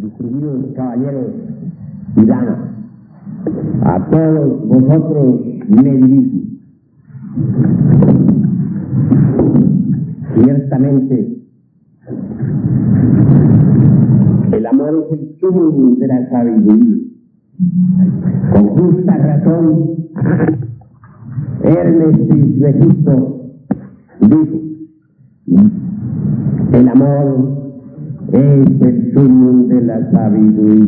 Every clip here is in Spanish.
distinguidos caballeros y damas, a todos vosotros me dirijo. Ciertamente, el amor es el sumo de la sabiduría. Con justa razón, Hermes Trismegisto dijo: el amor es el sumo de la sabiduría.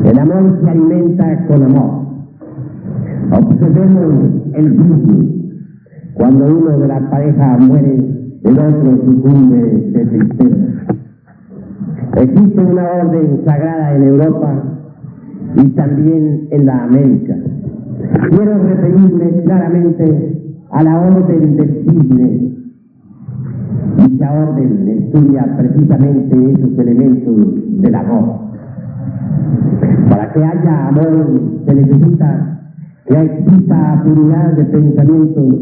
El amor se alimenta con amor. Observemos el vínculo. Cuando uno de la pareja muere, el otro sucumbe de tristeza. Existe una orden sagrada en Europa y también en la América. Quiero referirme claramente a la orden del cisne. Dicha orden estudia precisamente esos elementos del amor. Para que haya amor se necesita que exista afinidad de pensamientos,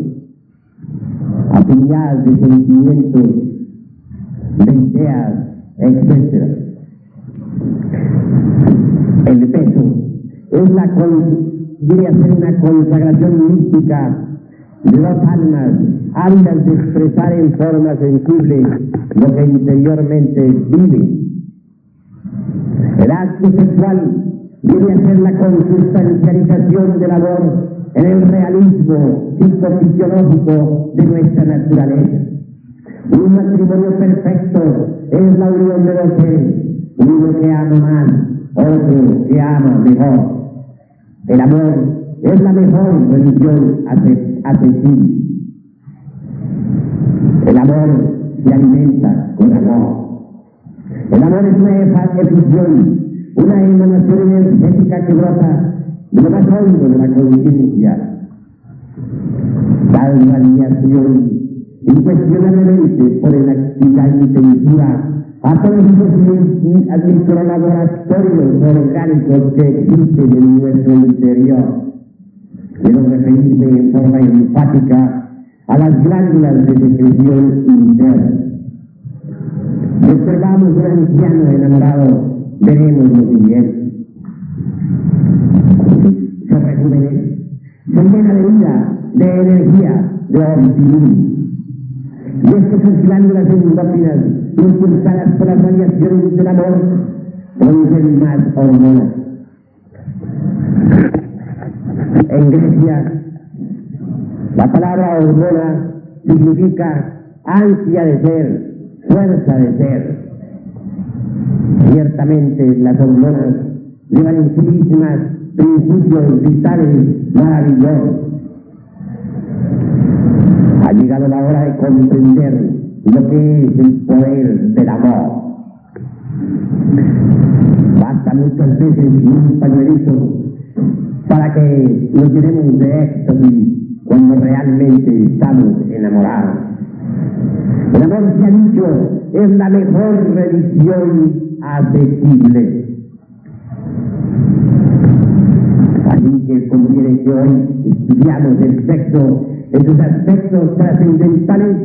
afinidad de sentimientos, de ideas, etc. El beso debe ser una consagración mística de dos almas ávidas de expresar en forma sensible lo que interiormente viven. El acto sexual debe ser la consubstancialización del amor en el realismo psicofisiológico de nuestra naturaleza. Un matrimonio perfecto es la unión de dos seres, uno que ama más, otro que ama mejor. El amor es la mejor religión accesible. El amor se alimenta con amor. El amor es una efusión, una emanación energética que brota de lo más hondo de la conciencia. Tal radiación incuestionablemente pone en actividad intensiva a todos los microlaboratorios orgánicos que existen en nuestro interior. Quiero referirme en forma enfática a las glándulas de secreción interna. Si observamos un anciano enamorado, veremos lo siguiente: se rejuvenece, se llena de vida, de energía, de optimismo. Y es que sus glándulas endócrinas, impulsadas por las radiaciones del amor, producen más hormonas. En Grecia, la palabra hormona significa ansia de ser, fuerza de ser. Ciertamente las hormonas llevan en sí mismas principios vitales maravillosos. Ha llegado la hora de comprender lo que es el poder del amor. Basta muchas veces un pañuelito para que nos llenemos de éxtasis cuando realmente estamos enamorados. El amor, se ha dicho, es la mejor religión accesible. Así que conviene que hoy estudiamos el sexo en sus aspectos trascendentales,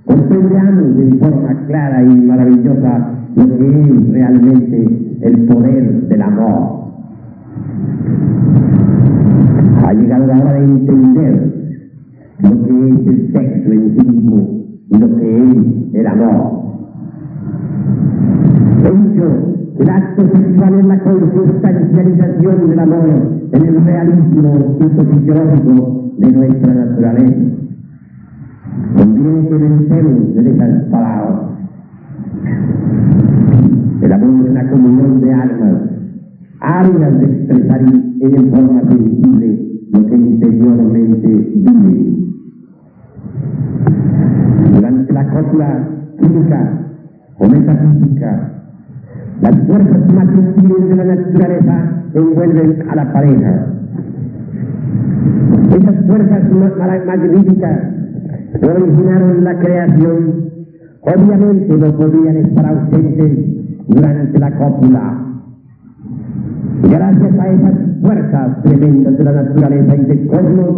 comprendamos de forma clara y maravillosa lo que es realmente el poder del amor. Ha llegado la hora de entender lo que es el sexo en sí mismo y lo que es el amor. He dicho, el acto sexual es la consubstancialización del amor en el realismo psicofisiológico de nuestra naturaleza. Conviene que vencemos de esas palabras. El amor es una comunión de almas ávidas de expresar en forma sensible lo que interiormente vive. Durante la cópula química o metafísica, las fuerzas más sutiles de la naturaleza envuelven a la pareja. Esas fuerzas magníficas que originaron la creación, obviamente no podían estar ausentes durante la cópula. Gracias a esas fuerzas tremendas de la naturaleza y del cosmos,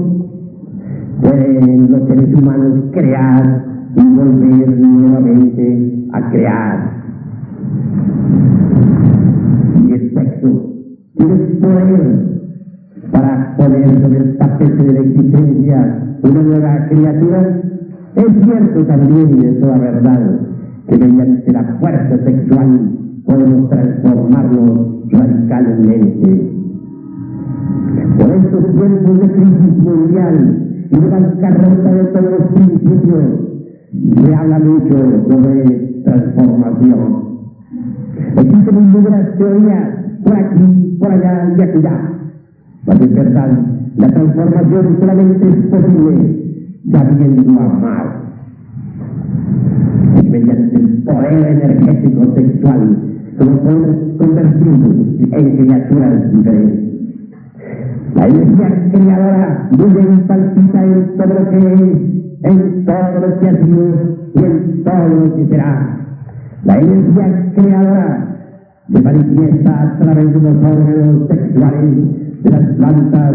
pueden los seres humanos crear y volver nuevamente a crear. poder para poner sobre el tapete de la existencia una nueva criatura. Es cierto también, y es toda verdad, que mediante la fuerza sexual podemos transformarnos radicalmente. Por estos tiempos de crisis mundial y de bancarrota de todos los principios, se habla mucho sobre transformación. Existen innumerable teorías por aquí, por allá y acullá. Mas en verdad, la transformación solamente es posible sabiendo amar. Y mediante el poder energético sexual, como podemos convertirnos en criaturas diferentes. La energía creadora vive y palpita en todo lo que es, en todo lo que ha sido y en todo lo que será. La energía creadora se manifiesta a través de los órganos sexuales de las plantas,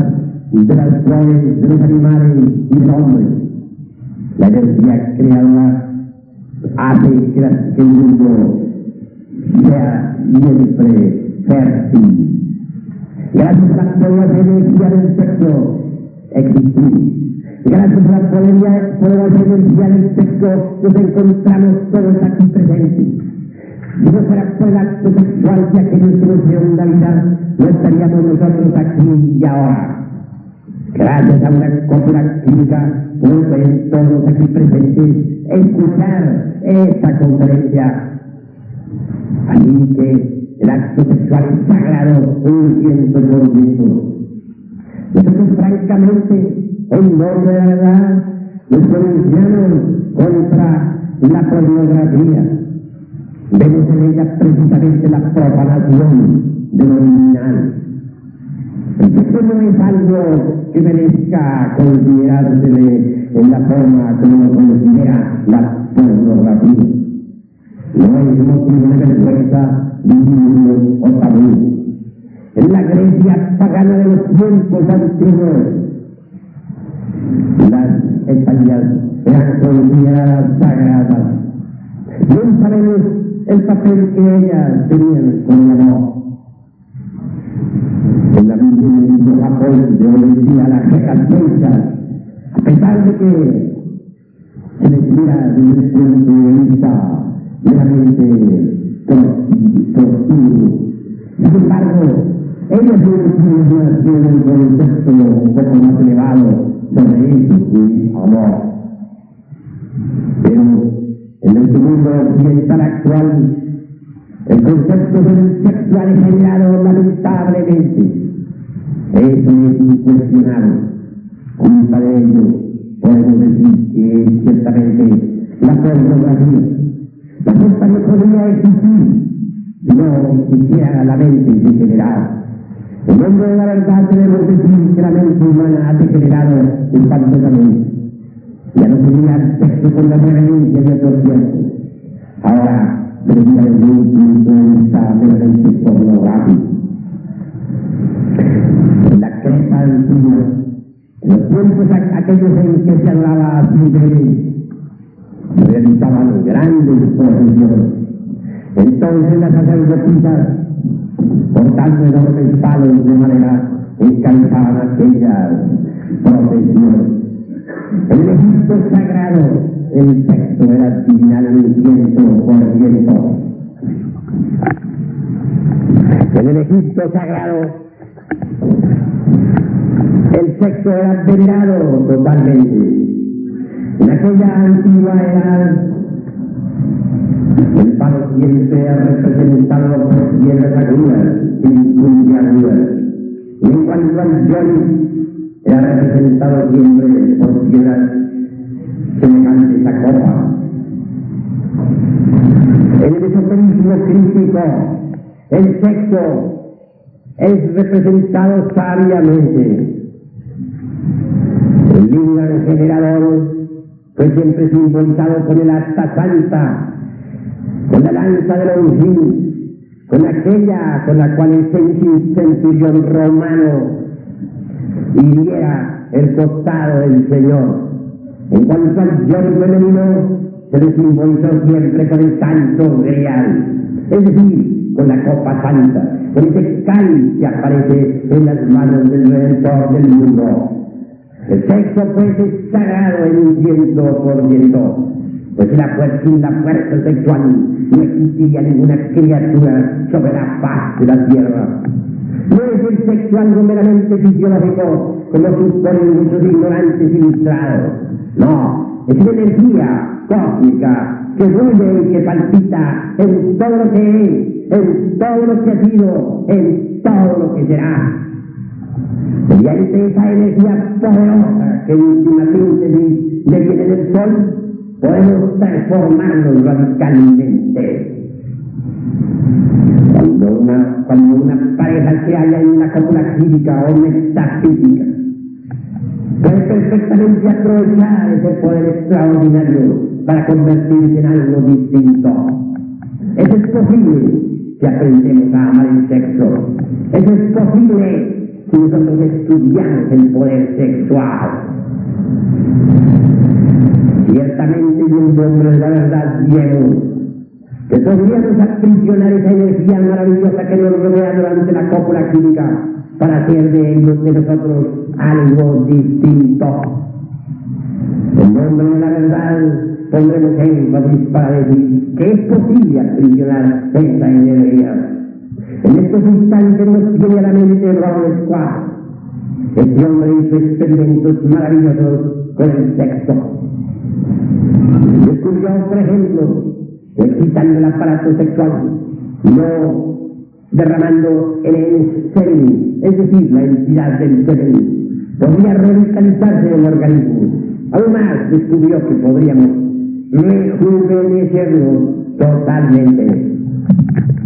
de las flores, de los animales y del hombre. La energía creadora hace que el mundo sea siempre fértil. Gracias a la poderosa energía del sexo existimos. Gracias a la poderosa energía del sexo nos encontramos todos aquí presentes. Si no fuera por el acto sexual de aquellos que nos dieron la vida, no estaríamos nosotros aquí y ahora. Gracias a una cópula química, pueden todos aquí presentes escuchar esta conferencia. Así que el acto sexual es sagrado, 100%. Nosotros, francamente, en nombre de la verdad, nos pronunciamos contra la pornografía. Vemos en ella precisamente la profanación de lo original. Esto no es algo que merezca considerársele en la forma como lo considera la pornografía. No es motivo de vergüenza, divino o tabú. En la Grecia pagana de los tiempos antiguos, las españolas eran consideradas sagradas. No sabemos el papel que ellas tenían con el amor. En la Biblia de Japón de hoy en día las recalcensas, a pesar de que se les mira desde el punto de vista meramente productivo. Sin embargo, ellas tienen un concepto un poco más elevado sobre eso, y amor. Pero en el mundo occidental actual, el concepto del sexo ha degenerado lamentablemente. Eso es incuestionable. Culpa de ello, podemos decir que es ciertamente la pornografía. La culpa no podría existir si no existiera la mente degenerada. En nombre de la verdad debemos decir que la mente humana ha degenerado espantosamente. Ya no tenía el sexo con la reverencia de otros tiempos. Ahora, debería de un punto de vista meramente pornográfico. En la Creta antigua, en los tiempos aquellos en que se hablaba así de realizaban grandes procesiones. Entonces las sacerdotisas, portando enormes palos de madera, encabezaban aquellas procesiones. En el Egipto sagrado, el sexo era divinal 100%. En el Egipto sagrado, el sexo era venerado totalmente. En aquella antigua edad, el palo siempre era representado por piedras agudas, sin puntiagudas. Y en cuanto al yoni, era representado siempre por piedras semejantes a copa. En el esoterismo crítico, el sexo es representado sabiamente. El lingam generador fue siempre simbolizado con el asta santa, con la lanza de Longín, con aquella con la cual el centurión romano hiriera el costado del Señor. En cuanto al yoni femenino, se le simbolizó siempre con el santo grial. es decir, con la copa santa, con ese cáliz que aparece en las manos del Redentor del mundo. El sexo, pues, es sagrado en 100%, pues sin la fuerza sexual no existiría ninguna criatura sobre la faz de la tierra. No es el sexo algo meramente fisiológico, como suponen muchos ignorantes ilustrados. No, es una energía cósmica que fluye y que palpita en todo lo que es, en todo lo que ha sido, en todo lo que será. Mediante esa energía poderosa que en última síntesis deviene del sol, podemos transformarnos radicalmente. Cuando una pareja se halla en una cópula química o metafísica, puede perfectamente aprovechar ese poder extraordinario para convertirse en algo distinto. Eso es posible si aprendemos a amar el sexo. Eso es posible si nosotros estudiamos el poder sexual. Ciertamente yo un hombre de la verdad Diego, que podríamos aprisionar esa energía maravillosa que nos rodea durante la cópula química para hacer de ellos de nosotros algo distinto. En nombre de la verdad pondremos énfasis para decir que es posible aprisionar esa energía. En estos instantes nos viene a la mente Robert Square. Este hombre hizo experimentos maravillosos con el sexo. Descubrió, por ejemplo, excitando el aparato sexual, no derramando el semen, es decir, la entidad del semen, podría revitalizarse el organismo. Aún más, descubrió que podríamos rejuvenecernos totalmente.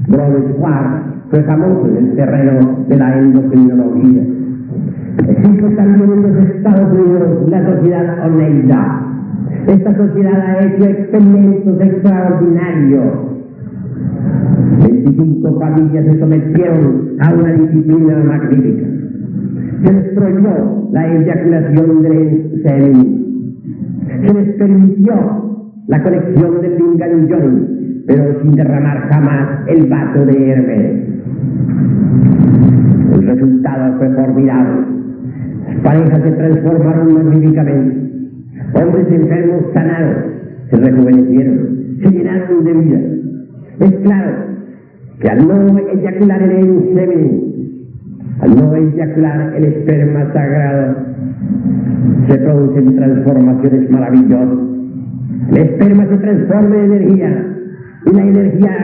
Robert Square fue famoso en el terreno de la endocrinología. Existe también en los Estados Unidos la sociedad Oneida. Esta sociedad ha hecho experimentos extraordinarios. 25 familias se sometieron a una disciplina magnífica. Se les prohibió la eyaculación del semen. Se les permitió la conexión del lingam y yoni, pero sin derramar jamás el vaso de Hermes. El resultado fue formidable. Las parejas se transformaron magníficamente. Hombres enfermos sanados, se rejuvenecieron, se llenaron de vida. Es claro que al no eyacular el semen, al no eyacular el esperma sagrado, se producen transformaciones maravillosas. El esperma se transforma en energía, y la energía,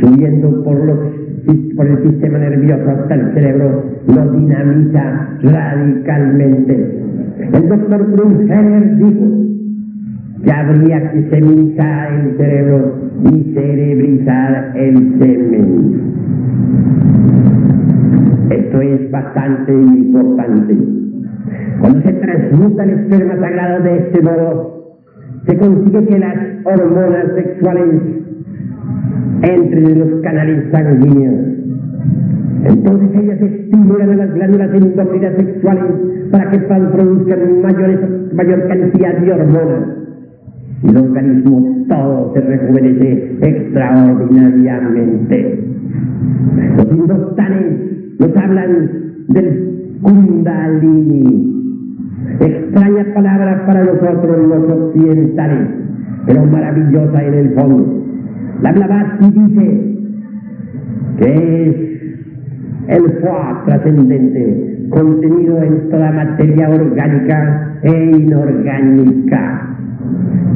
subiendo por el sistema nervioso hasta el cerebro, lo dinamiza radicalmente. El doctor Brunheller dijo que habría que seminizar el cerebro y cerebrizar el semen. Esto es bastante importante. Cuando se transmuta el esperma sagrado de este modo, se consigue que las hormonas sexuales entren en los canales sanguíneos. Entonces ellas estimulan a las glándulas endocrinas sexuales para que produzcan mayor cantidad de hormonas. Y el organismo todo se rejuvenece extraordinariamente. Los hindustanes nos hablan del Kundalini, extraña palabra para nosotros los occidentales, pero maravillosa en el fondo. La Blavatsky dice que es el fuá trascendente, contenido en toda materia orgánica e inorgánica.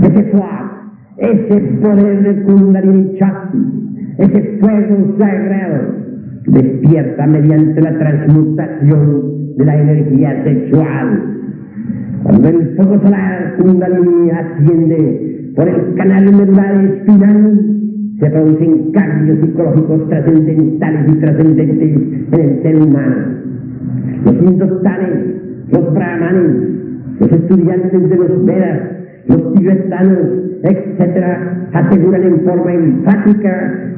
Ese fuá, ese poder de Kundalini Shakti, ese fuego sagrado, despierta mediante la transmutación de la energía sexual. Cuando el fuego solar Kundalini asciende por el canal medular espinal, se producen cambios psicológicos trascendentales y trascendentes en el ser humano. Los hindustanes, los brahmanes, los estudiantes de los Vedas, los tibetanos, etc., aseguran en forma enfática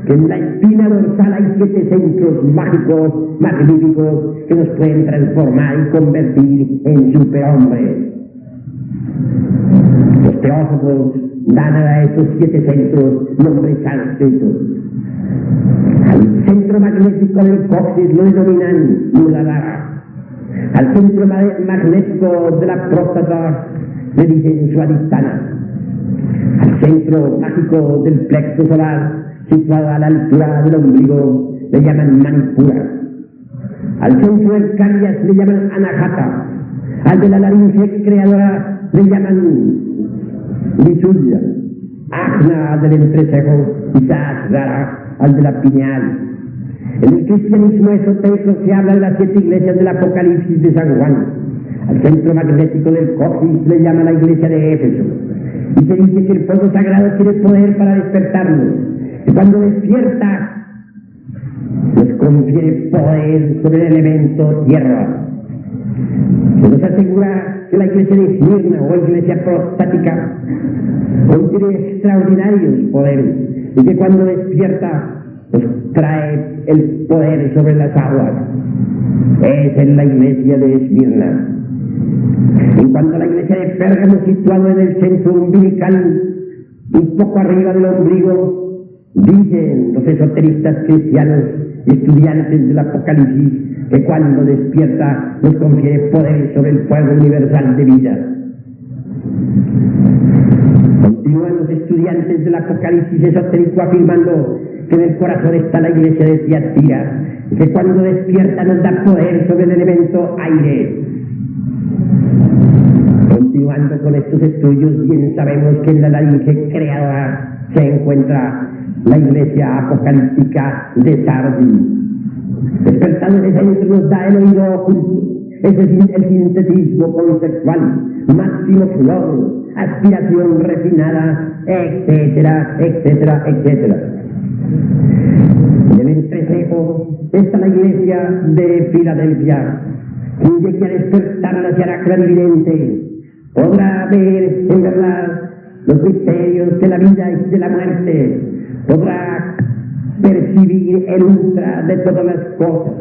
que en la espina dorsal hay 7 centros mágicos, magníficos, que nos pueden transformar y convertir en superhombres. Los teósofos dan a esos 7 centros nombres sánscritos. Al centro magnético del coxis lo denominan Muladhara. Al centro magnético de la próstata le dicen Swadhisthana. Al centro mágico del plexo solar, situado a la altura del ombligo, le llaman Manipura. Al centro del Karyas le llaman Anahata. Al de la laringe creadora le llaman Visuddha. Ajna del entrecejo y Sahasrara al de la pineal. En el cristianismo esotérico se habla de las 7 iglesias del Apocalipsis de San Juan. Al centro magnético del coxis le llama la iglesia de Éfeso. Y se dice que el fuego sagrado tiene poder para despertarnos. Y cuando despierta, nos confiere poder sobre el elemento tierra. Se nos asegura que la iglesia de Esmirna o iglesia prostática contiene extraordinarios poderes y que cuando despierta nos trae el poder sobre las aguas. Esa es la iglesia de Esmirna. En cuanto a la iglesia de Pérgamo, situada en el centro umbilical, un poco arriba del ombligo, dicen los esoteristas cristianos y estudiantes del Apocalipsis que cuando despierta nos confiere poder sobre el fuego universal de vida. Continúan los estudiantes del Apocalipsis esotérico afirmando que en el corazón está la iglesia de Tiatira y que cuando despierta nos da poder sobre el elemento aire. Continuando con estos estudios, bien sabemos que en la laringe creadora se encuentra la iglesia apocalíptica de Sardis. Despertando en ese centro nos da el oído oculto, ese es el sintetismo conceptual, máximo flor, aspiración refinada, etcétera, etcétera, etcétera. En el entrecejo está la iglesia de Filadelfia, quien llegue a despertarla se hará clarividente, podrá ver en verdad los misterios de la vida y de la muerte, podrá percibir el ultra de todas las cosas,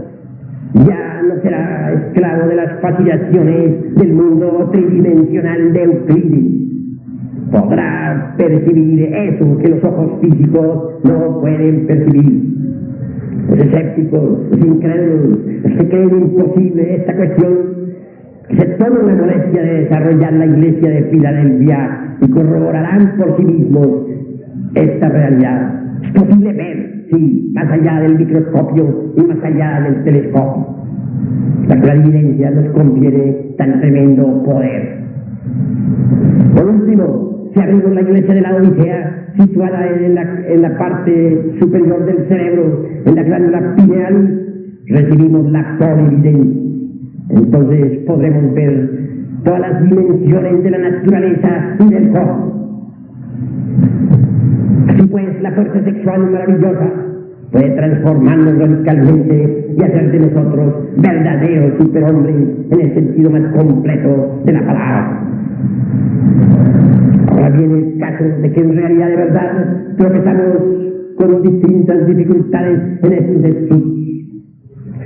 ya no será esclavo de las fascinaciones del mundo tridimensional de Euclides, podrá percibir eso que los ojos físicos no pueden percibir. Los escépticos, los incrédulos, los que creen imposible esta cuestión, se toman la molestia de desarrollar la iglesia de Filadelfia y corroborarán por sí mismos esta realidad. Es posible ver, sí, más allá del microscopio y más allá del telescopio. La clarividencia nos confiere tan tremendo poder. Por último, si abrimos la iglesia de la Odisea, situada en la parte superior del cerebro, en la glándula pineal, recibimos la clarividencia. Entonces podremos ver todas las dimensiones de la naturaleza y del cosmos. Así pues, la fuerza sexual maravillosa puede transformarnos radicalmente y hacer de nosotros verdaderos superhombres en el sentido más completo de la palabra. Ahora viene el caso de que en realidad de verdad tropezamos con distintas dificultades en estos estudios.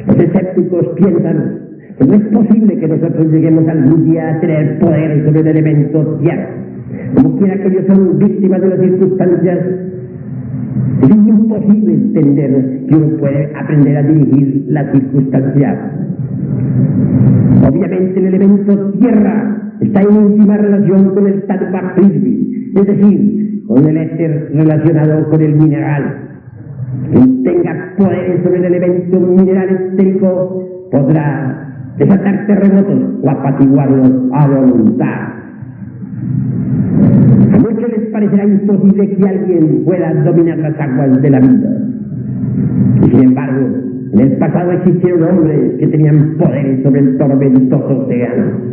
Los escépticos piensan que no es posible que nosotros lleguemos algún día a tener poder sobre el elemento tierra. Como quiera que ellos son víctimas de las circunstancias, es imposible entender que uno puede aprender a dirigir las circunstancias. Obviamente el elemento tierra está en íntima relación con el tattva prithvi, es decir, con el éter relacionado con el mineral. Quien tenga poder sobre el elemento mineral etérico podrá desatar terremotos o apaciguarlos a voluntad. A muchos les parecerá imposible que alguien pueda dominar las aguas de la vida. Y sin embargo, en el pasado existieron hombres que tenían poderes sobre el tormentoso océano.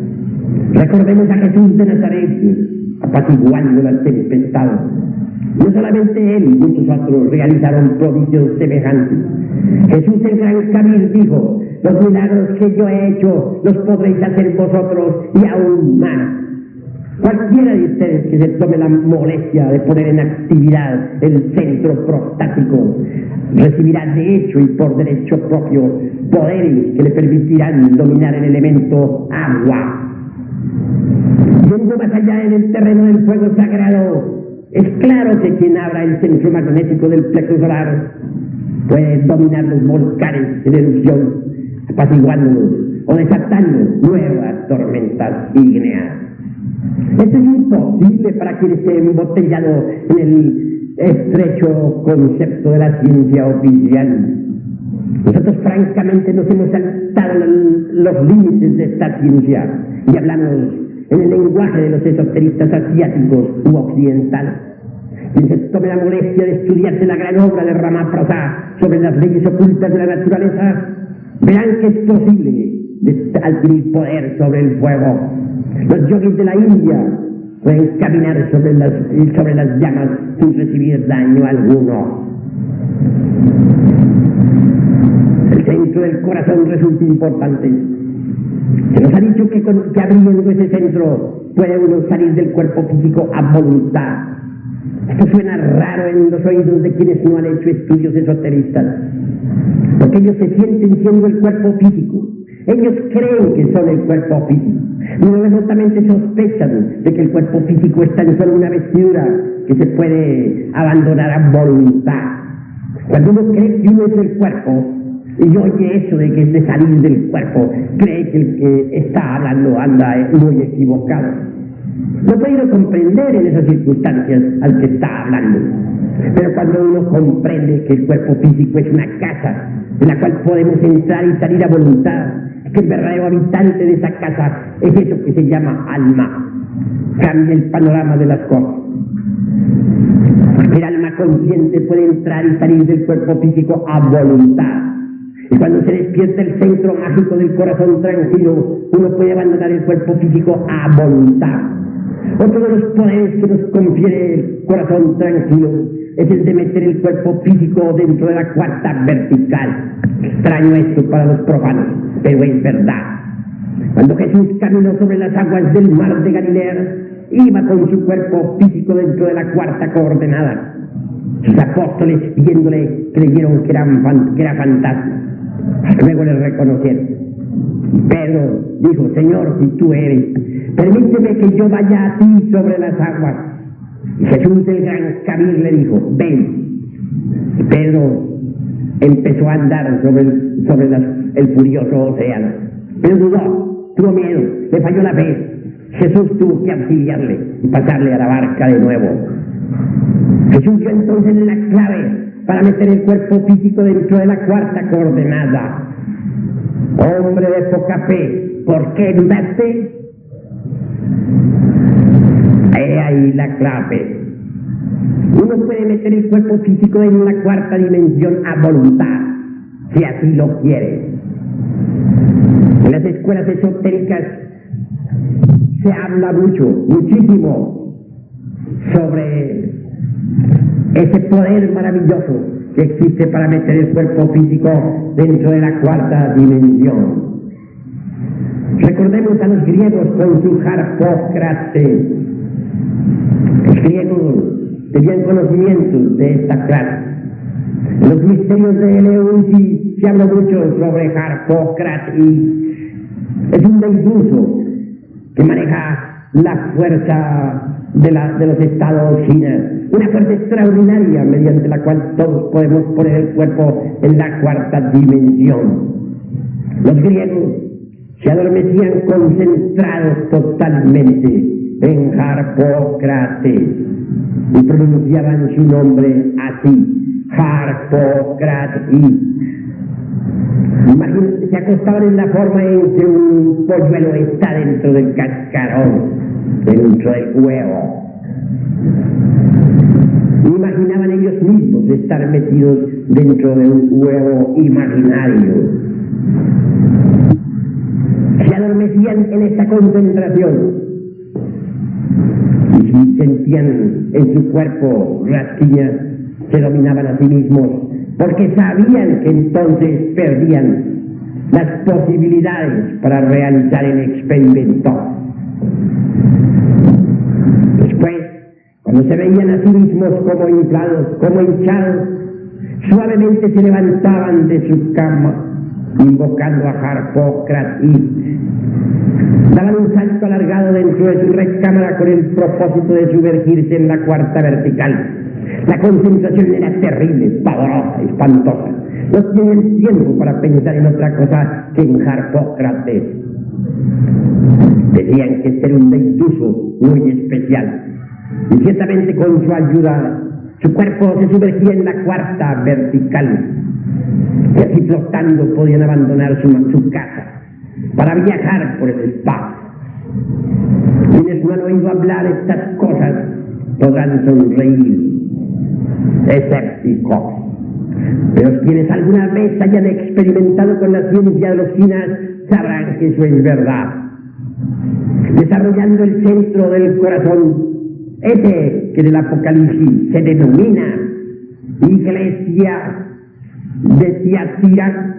Recordemos a Jesús de Nazaret, apaciguando las tempestades. No solamente él, muchos otros realizaron prodigios semejantes. Jesús el gran Kabir dijo: los milagros que yo he hecho los podréis hacer vosotros y aún más. Cualquiera de ustedes que se tome la molestia de poner en actividad el centro prostático recibirá de hecho y por derecho propio poderes que le permitirán dominar el elemento agua. Yendo más allá en el terreno del fuego sagrado, Es claro que quien abra el centro magnético del plexo solar puede dominar los volcanes en erupción, apaciguándolos o desatando nuevas tormentas ígneas. Esto es imposible para quien esté embotellado en el estrecho concepto de la ciencia oficial. Nosotros francamente nos hemos saltado los límites de esta ciencia y hablamos en el lenguaje de los esoteristas asiáticos u occidentales. Quien se tome la molestia de estudiarse la gran obra de Ramaprasad sobre las leyes ocultas de la naturaleza, verán que es posible adquirir poder sobre el fuego. Los yogis de la India pueden caminar sobre las llamas sin recibir daño alguno. El centro del corazón resulta importante. Se nos ha dicho que abriendo ese centro puede uno salir del cuerpo físico a voluntad. Esto suena raro en los oídos de quienes no han hecho estudios esoteristas, porque ellos se sienten siendo el cuerpo físico. Ellos creen que son el cuerpo físico. No remotamente sospechan de que el cuerpo físico es tan solo una vestidura que se puede abandonar a voluntad. Cuando uno cree que uno es el cuerpo y oye eso de que es de salir del cuerpo, cree que el que está hablando anda muy equivocado. No puede uno comprender en esas circunstancias al que está hablando. Pero cuando uno comprende que el cuerpo físico es una casa en la cual podemos entrar y salir a voluntad, que el verdadero habitante de esa casa es eso que se llama alma, cambia el panorama de las cosas. Porque el alma consciente puede entrar y salir del cuerpo físico a voluntad. Y cuando se despierta el centro mágico del corazón tranquilo, uno puede abandonar el cuerpo físico a voluntad. Otro de los poderes que nos confiere el corazón tranquilo es el de meter el cuerpo físico dentro de la cuarta vertical. Extraño esto para los profanos, pero es verdad. Cuando Jesús caminó sobre las aguas del mar de Galilea, iba con su cuerpo físico dentro de la cuarta coordenada. Sus apóstoles, viéndole, creyeron que era fantasma. Luego le reconocieron. Pedro dijo: Señor, si tú eres, permíteme que yo vaya a ti sobre las aguas. Y Jesús del gran Kabir le dijo: ven. Y Pedro empezó a andar sobre el furioso océano. Pero dudó, tuvo miedo, le falló la fe. Jesús tuvo que auxiliarle y pasarle a la barca de nuevo. Jesús dio entonces la clave para meter el cuerpo físico dentro de la cuarta coordenada. Hombre de poca fe, ¿por qué dudaste? He ahí la clave. Uno puede meter el cuerpo físico en la cuarta dimensión a voluntad, si así lo quiere. En las escuelas esotéricas se habla muchísimo sobre ese poder maravilloso que existe para meter el cuerpo físico dentro de la cuarta dimensión. Recordemos a los griegos con su Harpócrates. Los griegos tenían conocimientos de esta clase. En los misterios de Eleusis se habla mucho sobre Harpócrates. Es un deideuso que maneja la fuerza de los estados China, una fuerza extraordinaria mediante la cual todos podemos poner el cuerpo en la cuarta dimensión. Los griegos se adormecían concentrados totalmente en Harpócrates y pronunciaban su nombre así: Harpócrates. Imagínense, se acostaban en la forma en que un polluelo está dentro del cascarón, dentro del huevo. Imaginaban ellos mismos estar metidos dentro de un huevo imaginario. Se adormecían en esta concentración y si sentían en su cuerpo rasquiña, se dominaban a sí mismos, porque sabían que entonces perdían las posibilidades para realizar el experimento. Después, cuando se veían a sí mismos como inflados, como hinchados, suavemente se levantaban de su cama, invocando a Harpócrates. daban un salto alargado dentro de su recámara con el propósito de sumergirse en la cuarta vertical. La concentración era terrible, pavorosa, espantosa. No tenían tiempo para pensar en otra cosa que en Harpócrates. Decían que este era un deituso muy especial. Y ciertamente con su ayuda, su cuerpo se sumergía en la cuarta vertical. Y así flotando podían abandonar su casa para viajar por el espacio. Quienes no han oído hablar estas cosas podrán sonreír, escépticos. Pero quienes alguna vez hayan experimentado con la ciencia de los chinas sabrán que eso es verdad. Desarrollando el centro del corazón, ese que en el Apocalipsis se denomina Iglesia de Tiatira,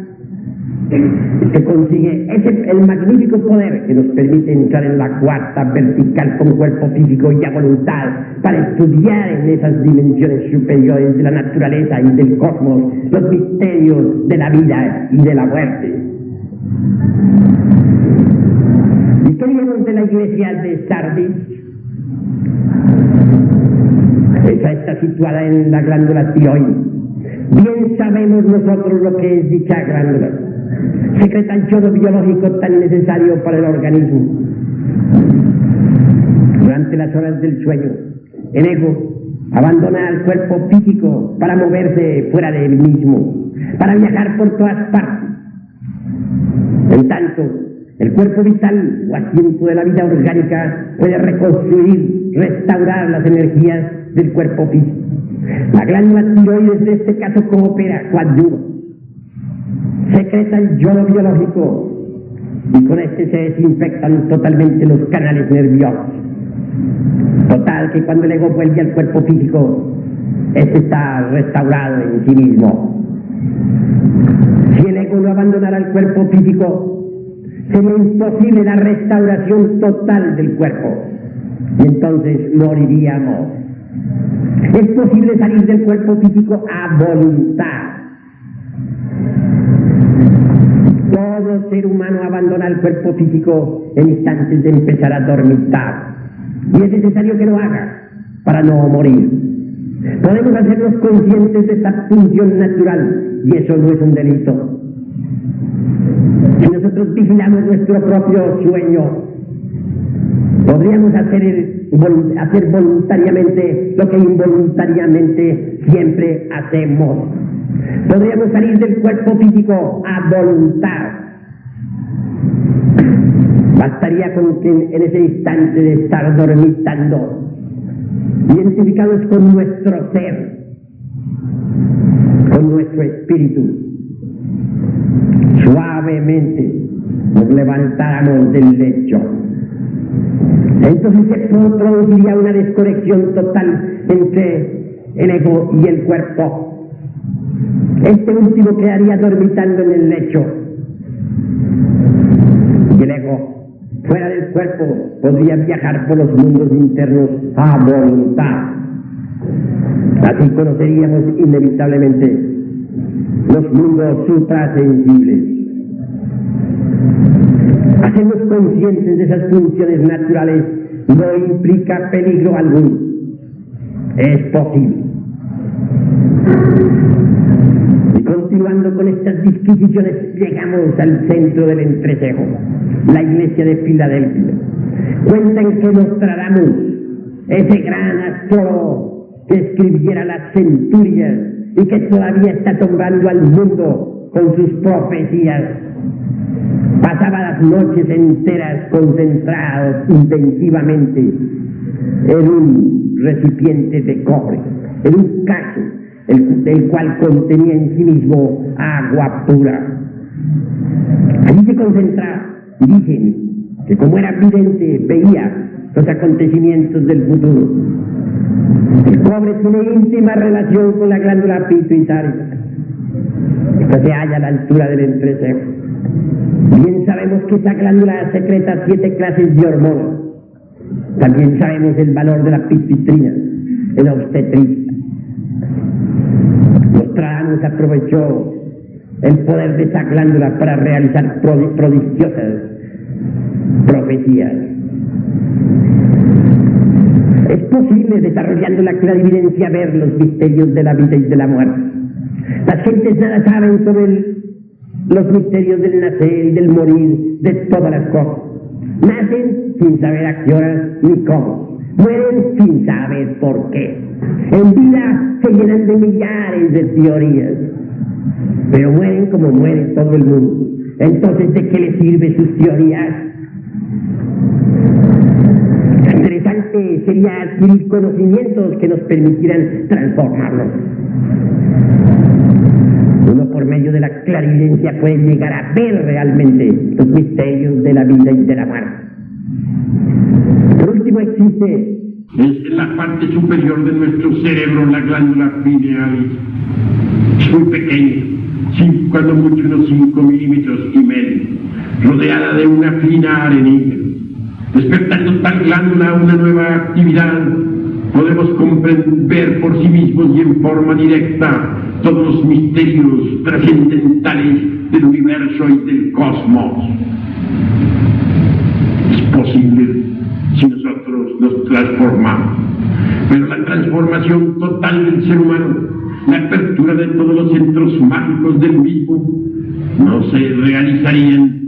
se consigue el magnífico poder que nos permite entrar en la cuarta vertical con cuerpo físico y a voluntad para estudiar en esas dimensiones superiores de la naturaleza y del cosmos los misterios de la vida y de la muerte. ¿Y qué diremos de la iglesia de Sardis? Esa está situada en la glándula tiroides. Bien sabemos nosotros lo que es dicha glándula. Secreta el yodo biológico tan necesario para el organismo. Durante las horas del sueño, el ego abandona el cuerpo físico para moverse fuera de él mismo, para viajar por todas partes. En tanto, el cuerpo vital o asiento de la vida orgánica puede reconstruir, restaurar las energías del cuerpo físico. La glándula tiroides de este caso coopera, coadyuva, secreta el yodo biológico y con este se desinfectan totalmente los canales nerviosos. Total que cuando el ego vuelve al cuerpo físico, este está restaurado en sí mismo. Si el ego no abandonara el cuerpo físico, sería imposible la restauración total del cuerpo y entonces moriríamos. Es posible salir del cuerpo físico a voluntad. Todo ser humano abandona el cuerpo físico en instantes de empezar a dormitar. Y es necesario que lo haga para no morir. Podemos hacernos conscientes de esta función natural y eso no es un delito. Si nosotros vigilamos nuestro propio sueño, podríamos hacer voluntariamente lo que involuntariamente siempre hacemos. Podríamos salir del cuerpo físico a voluntad. Bastaría con que en ese instante de estar dormitando, identificados con nuestro ser, con nuestro espíritu, suavemente nos levantáramos del lecho. Entonces se produciría una desconexión total entre el ego y el cuerpo. Este último quedaría dormitando en el lecho y el ego, fuera del cuerpo, podría viajar por los mundos internos a voluntad. Así conoceríamos inevitablemente los mundos suprasensibles. Hacernos conscientes de esas funciones naturales no implica peligro alguno. Es posible. Y continuando con estas disquisiciones, llegamos al centro del entrecejo, la iglesia de Filadelfia. Cuentan que Nostradamus, ese gran astrólogo que escribiera las centurias y que todavía está tomando al mundo con sus profecías, pasaba las noches enteras concentrado intensivamente en un recipiente de cobre, en un caso el cual contenía en sí mismo agua pura. Allí se concentraba y dicen que como era vidente veía los acontecimientos del futuro. El cobre tiene íntima relación con la glándula pituitaria. Esta se halla a la altura del entrecejo. Bien sabemos que esta glándula secreta 7 clases de hormonas. También sabemos el valor de la pituitrina en la obstetricia. Nostradamus aprovechó el poder de esa glándula para realizar prodigiosas profecías. Es posible, desarrollando la clarividencia, ver los misterios de la vida y de la muerte. Las gentes nada saben sobre los misterios del nacer y del morir, de todas las cosas. Nacen sin saber a qué horas ni cómo. Mueren sin saber por qué. En vida se llenan de millares de teorías, pero mueren como muere todo el mundo. Entonces, ¿de qué les sirve sus teorías? Interesante sería adquirir conocimientos que nos permitieran transformarlos. Uno, por medio de la clarividencia, puede llegar a ver realmente los misterios de la vida y de la muerte. Por último, existe en la parte superior de nuestro cerebro la glándula pineal. Es muy pequeña, cuando mucho unos 5 milímetros y medio, rodeada de una fina arenilla. Despertando tal glándula una nueva actividad, podemos comprender por sí mismos y en forma directa todos los misterios trascendentales del universo y del cosmos. Es posible si nosotros nos transformamos, pero la transformación total del ser humano, la apertura de todos los centros mágicos del mismo, no se realizarían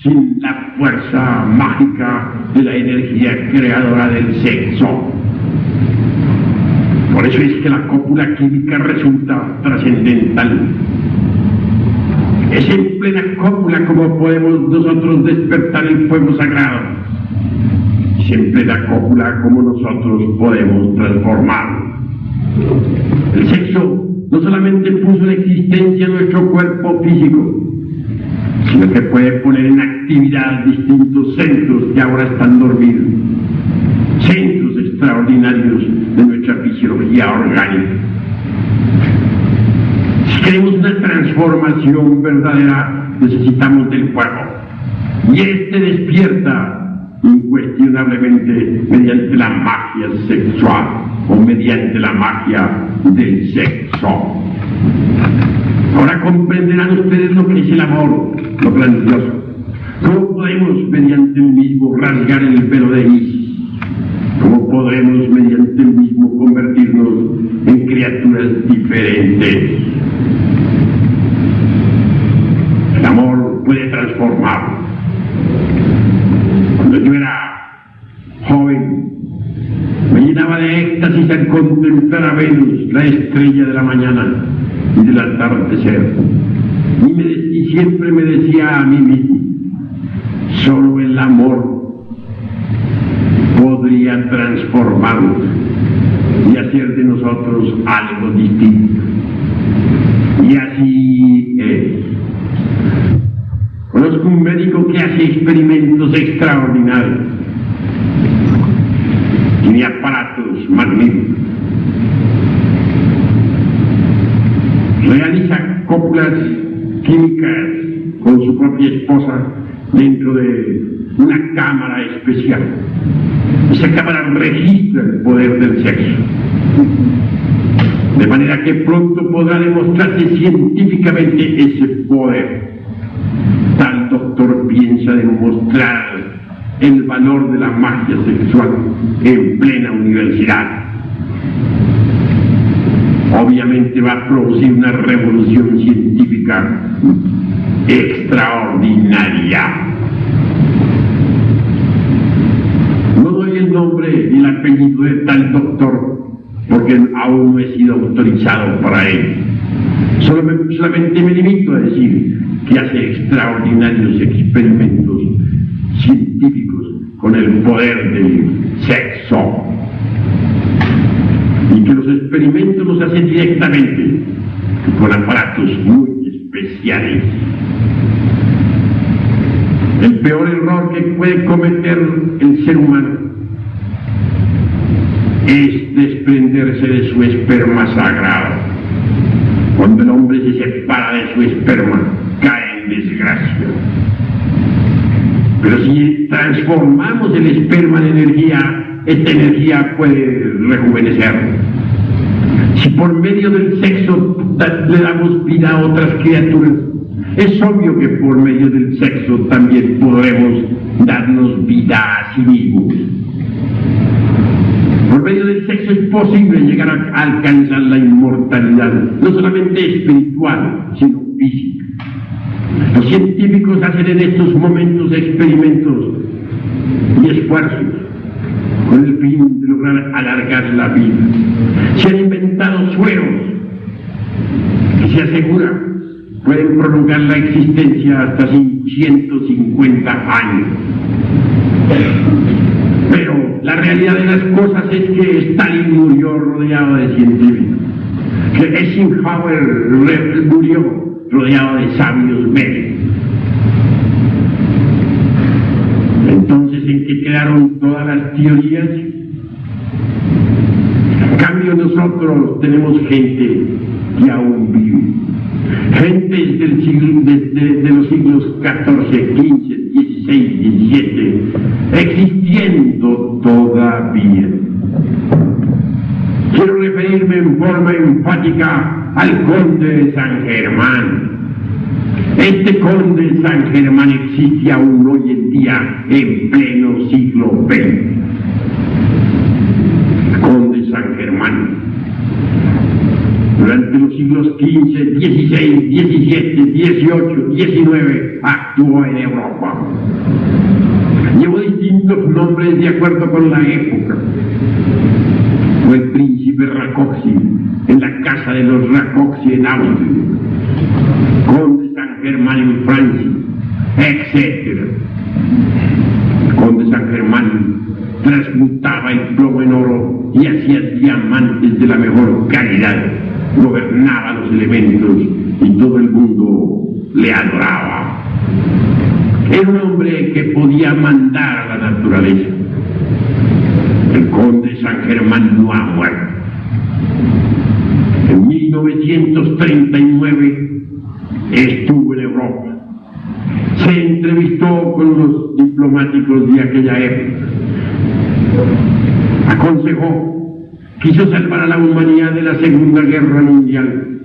sin la fuerza mágica de la energía creadora del sexo. Por eso es que la cópula química resulta trascendental. Es en plena cópula como podemos nosotros despertar el fuego sagrado. Es en plena cópula como nosotros podemos transformarlo. El sexo no solamente puso en existencia nuestro cuerpo físico, sino que puede poner en actividad distintos centros que ahora están dormidos, centros extraordinarios de nuestra fisiología orgánica. Si queremos una transformación verdadera, necesitamos del fuego, y este despierta incuestionablemente mediante la magia sexual o mediante la magia del sexo. Ahora comprenderán ustedes lo que es el amor, lo grandioso. ¿Cómo podemos mediante el mismo rasgar el velo de Isis? ¿Cómo podremos mediante el mismo convertirnos en criaturas diferentes? El amor puede transformar. Cuando yo era joven, me llenaba de éxtasis al contemplar a Venus, la estrella de la mañana y del atardecer. Y siempre me decía a mí mismo, solo el amor podría transformarnos y hacer de nosotros algo distinto. Y así es. Conozco un médico que hace experimentos extraordinarios. Tiene aparatos magníficos. Realiza cópulas químicas con su propia esposa dentro de una cámara especial. Esa cámara registra el poder del sexo, de manera que pronto podrá demostrarse científicamente ese poder. Tal doctor piensa demostrar el valor de la magia sexual en plena universidad. Obviamente va a producir una revolución científica extraordinaria. No doy el nombre ni el apellido de tal doctor porque aún no he sido autorizado para ello. Solamente me limito a decir que hace extraordinarios experimentos científicos con el poder del sexo, y que los experimentos los hace directamente con aparatos muy especiales. El peor error que puede cometer el ser humano es desprenderse de su esperma sagrado. Cuando el hombre se separa de su esperma, cae en desgracia. Pero si transformamos el esperma en energía, esta energía puede rejuvenecer. Si por medio del sexo le damos vida a otras criaturas, Es obvio que por medio del sexo también podremos darnos vida a sí mismos. Por medio del sexo es posible llegar a alcanzar la inmortalidad, no solamente espiritual, sino física. Los científicos hacen en estos momentos experimentos y esfuerzos con el fin de lograr alargar la vida. Se han inventado sueros que se asegura pueden prolongar la existencia hasta 150 años. Pero la realidad de las cosas es que Stalin murió rodeado de científicos, que Eisenhower murió rodeado de sabios médicos. Entonces, ¿en qué quedaron todas las teorías? En cambio, nosotros tenemos gente que aún vive. Gentes de los siglos XIV, XV, XVI, XVII, existiendo todavía. Quiero referirme en forma enfática al conde de San Germán. Este conde de San Germán existe aún hoy en día en pleno siglo XX. Conde de San Germán. Durante los siglos XV, XVI, XVII, XVIII, XIX actuó en Europa. Llevó distintos nombres de acuerdo con la época. Fue el príncipe Rákóczi en la casa de los Rákóczi en Austria, conde San Germán en Francia, etc. El conde San Germán transmutaba el plomo en oro y hacía diamantes de la mejor calidad. Gobernaba los elementos y todo el mundo le adoraba. Era un hombre que podía mandar a la naturaleza. El conde San Germán no ha muerto. En 1939 estuvo en Europa. Se entrevistó con los diplomáticos de aquella época. Aconsejó. Quiso salvar a la humanidad de la Segunda Guerra Mundial.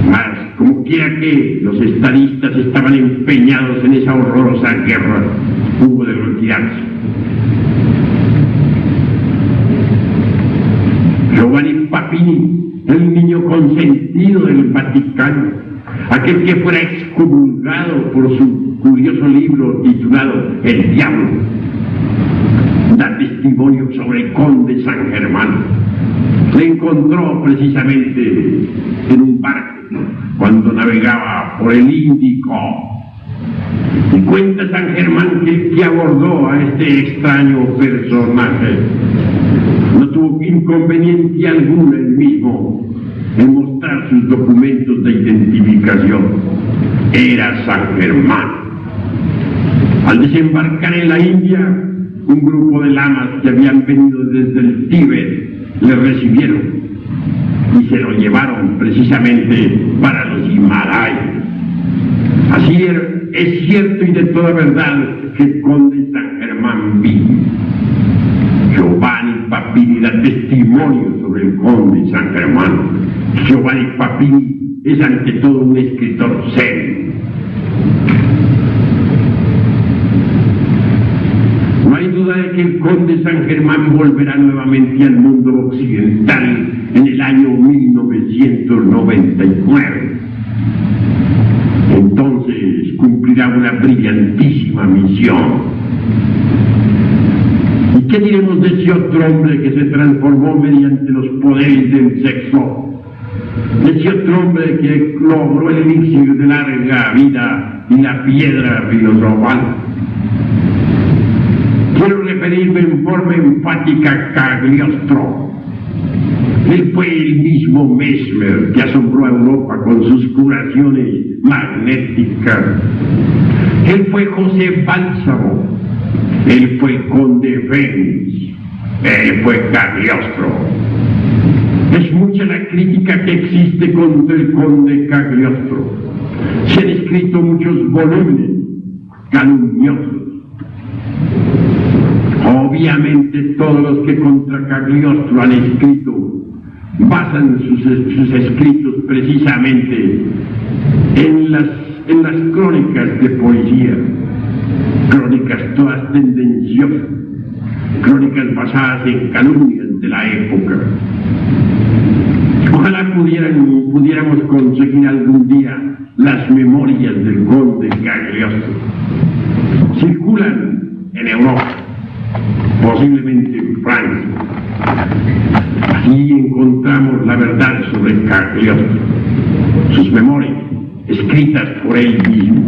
Mas, como quiera que los estadistas estaban empeñados en esa horrorosa guerra, hubo de retirarse. Giovanni Papini, el niño consentido del Vaticano, aquel que fuera excomulgado por su curioso libro titulado El Diablo, da testimonio sobre el conde San Germán. Se encontró precisamente en un barco cuando navegaba por el Índico. Y cuenta San Germán que el que abordó a este extraño personaje no tuvo inconveniente alguno él mismo en mostrar sus documentos de identificación. Era San Germán. Al desembarcar en la India, un grupo de lamas que habían venido desde el Tíbet le recibieron y se lo llevaron precisamente para los Himalayas. Así es cierto y de toda verdad que el conde San Germán vive. Giovanni Papini da testimonio sobre el conde San Germán. Giovanni Papini es ante todo un escritor serio. No hay duda de que el conde San Germán volverá nuevamente al mundo occidental en el año 1999. Entonces cumplirá una brillantísima misión. ¿Y qué diremos de ese otro hombre que se transformó mediante los poderes del sexo? De ese otro hombre que logró el elixir de larga vida y la piedra filosofal. Quiero referirme en forma enfática a Cagliostro. Él fue el mismo Mesmer que asombró a Europa con sus curaciones magnéticas. Él fue José Bálsamo. Él fue el conde Fénix. Él fue Cagliostro. Es mucha la crítica que existe contra el conde Cagliostro. Se han escrito muchos volúmenes calumniosos. Obviamente todos los que contra Cagliostro han escrito basan sus escritos precisamente en las crónicas de poesía, crónicas todas tendenciosas, crónicas basadas en calumnias de la época. Ojalá pudiéramos conseguir algún día las memorias del conde Cagliostro. Circulan en Europa, posiblemente en Francia. Allí encontramos la verdad sobre Cagliostro, sus memorias, escritas por él mismo.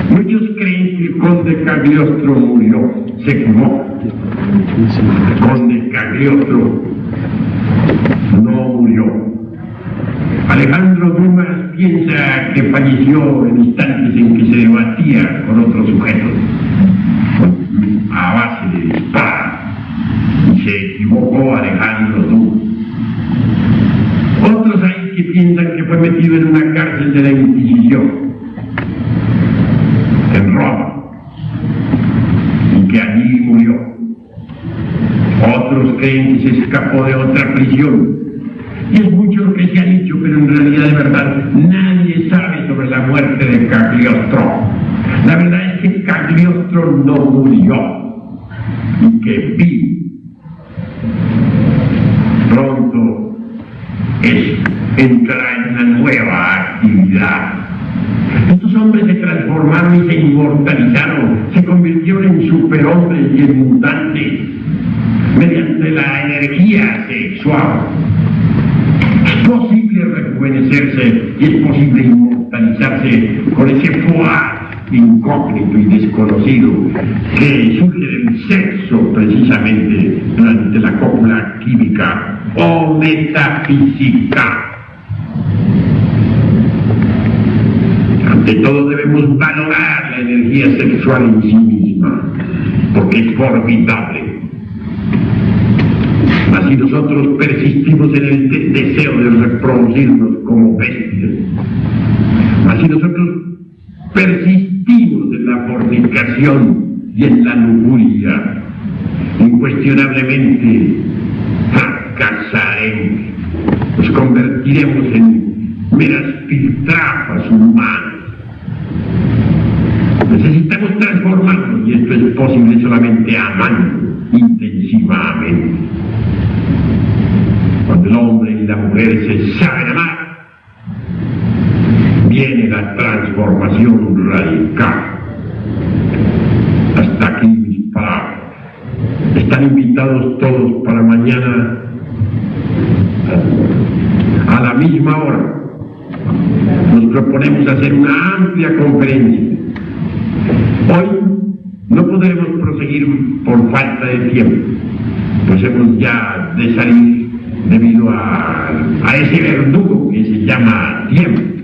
Muchos creen que el conde Cagliostro murió, se equivocó. El conde Cagliostro no murió. Alejandro Dumas piensa que falleció en instantes en que se debatía con otros sujetos a base de espada, y se equivocó Alejandro Dumas. Otros hay que piensan que fue metido en una cárcel de la Inquisición en Roma y que allí murió. Otros creen que se escapó de otra prisión. Y es mucho lo que se ha dicho, pero en realidad de verdad nadie sabe sobre la muerte de Cagliostro. La verdad es que Cagliostro no murió y que vive. Pronto entrará en una nueva actividad. Estos hombres se transformaron y se inmortalizaron, se convirtieron en superhombres y en mutantes mediante la energía sexual. Es posible rejuvenecerse y es posible inmortalizarse con ese foie incógnito y desconocido que surge del sexo precisamente durante la cópula química o metafísica. Ante todo debemos valorar la energía sexual en sí misma, porque es formidable. Mas si nosotros persistimos en el deseo de reproducirnos como bestias, mas si nosotros persistimos en la fornicación y en la lujuria, incuestionablemente fracasaremos, nos convertiremos en meras piltrafas humanas. Necesitamos transformarnos y esto es posible solamente amando intensivamente. Cuando el hombre y la mujer se saben amar, viene la transformación radical. Hasta aquí mis palabras. Están invitados todos para mañana a la misma hora. Nos proponemos hacer una amplia conferencia. Hoy no podremos proseguir por falta de tiempo, pues hemos ya de salir debido a ese verdugo que se llama tiempo.